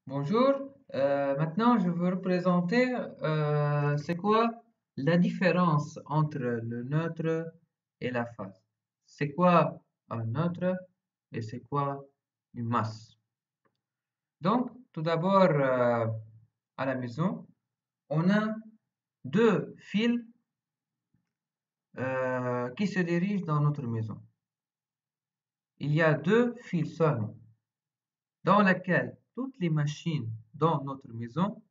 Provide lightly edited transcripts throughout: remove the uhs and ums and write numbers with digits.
Bonjour, maintenant je veux représenter c'est quoi la différence entre le neutre et la phase. C'est quoi un neutre et c'est quoi une masse. Donc tout d'abord à la maison, on a deux fils qui se dirigent dans notre maison. Il y a deux fils seulement dans lesquels toutes les machines dans notre maison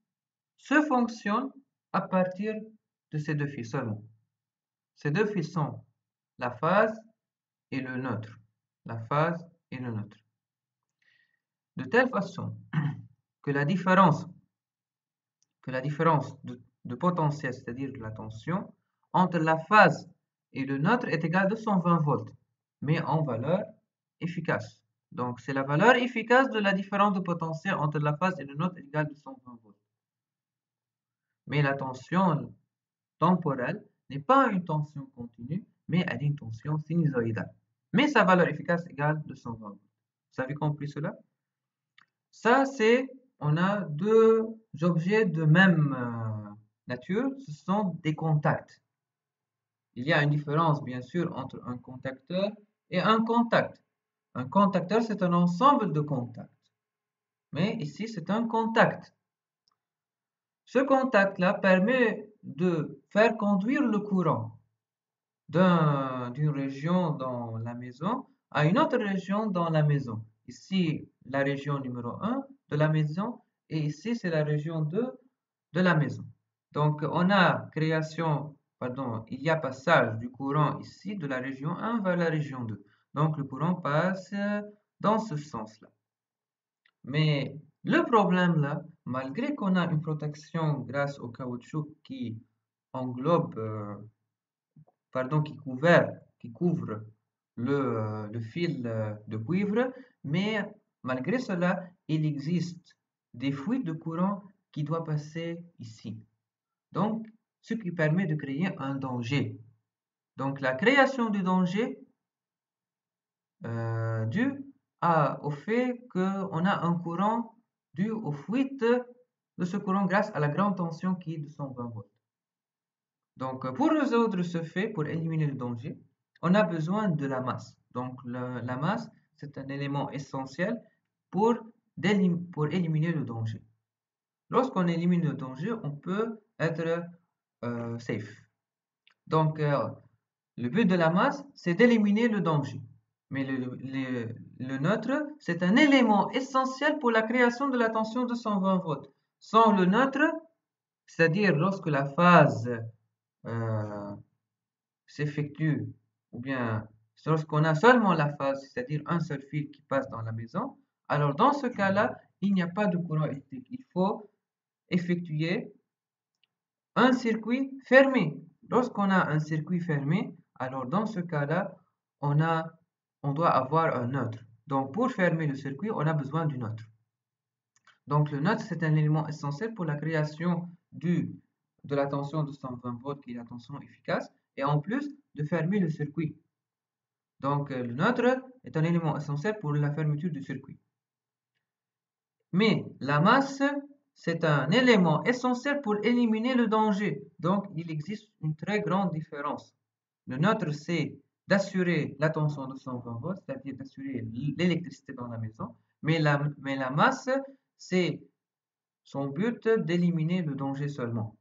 se fonctionnent à partir de ces deux fils seulement. Ces deux fils sont la phase et le neutre. La phase et le neutre. De telle façon que la différence de potentiel, c'est-à-dire de la tension, entre la phase et le neutre est égale à 220 volts, mais en valeur efficace. Donc, c'est la valeur efficace de la différence de potentiel entre la phase et le neutre égale à 220 volts. Mais la tension temporelle n'est pas une tension continue, mais elle est une tension sinusoïdale. Mais sa valeur efficace égale 220 volts. Vous avez compris cela? Ça, on a deux objets de même nature, ce sont des contacts. Il y a une différence, bien sûr, entre un contacteur et un contact. Un contacteur, c'est un ensemble de contacts. Mais ici, c'est un contact. Ce contact-là permet de faire conduire le courant d'une région dans la maison à une autre région dans la maison. Ici, la région numéro 1 de la maison et ici, c'est la région 2 de la maison. Donc, il y a passage du courant ici de la région 1 vers la région 2. Donc, le courant passe dans ce sens-là. Mais le problème là, malgré qu'on a une protection grâce au caoutchouc qui englobe qui couvre le fil de cuivre, mais malgré cela, il existe des fuites de courant qui doivent passer ici. Donc, ce qui permet de créer un danger. Donc, la création du danger due au fait qu'on a un courant dû aux fuites de ce courant grâce à la grande tension qui est de 120 volts. Donc, pour résoudre ce fait, pour éliminer le danger, on a besoin de la masse. Donc, la masse, c'est un élément essentiel pour, éliminer le danger. Lorsqu'on élimine le danger, on peut être safe. Donc, le but de la masse, c'est d'éliminer le danger. Mais le neutre, c'est un élément essentiel pour la création de la tension de 120 volts. Sans le neutre, c'est-à-dire lorsque la phase euh, s'effectue, ou bien lorsqu'on a seulement la phase, c'est-à-dire un seul fil qui passe dans la maison, alors dans ce cas-là, il n'y a pas de courant électrique. Il faut effectuer un circuit fermé. Lorsqu'on a un circuit fermé, alors dans ce cas-là, on doit avoir un neutre. Donc pour fermer le circuit, on a besoin du neutre. Donc le neutre, c'est un élément essentiel pour la création de la tension de 120 volts, qui est la tension efficace, et en plus de fermer le circuit. Donc le neutre est un élément essentiel pour la fermeture du circuit. Mais la masse, c'est un élément essentiel pour éliminer le danger. Donc il existe une très grande différence. Le neutre, c'est d'assurer la tension de 120 volts, c'est-à-dire d'assurer l'électricité dans la maison, mais la masse, c'est son but d'éliminer le danger seulement.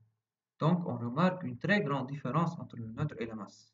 Donc, on remarque une très grande différence entre le neutre et la masse.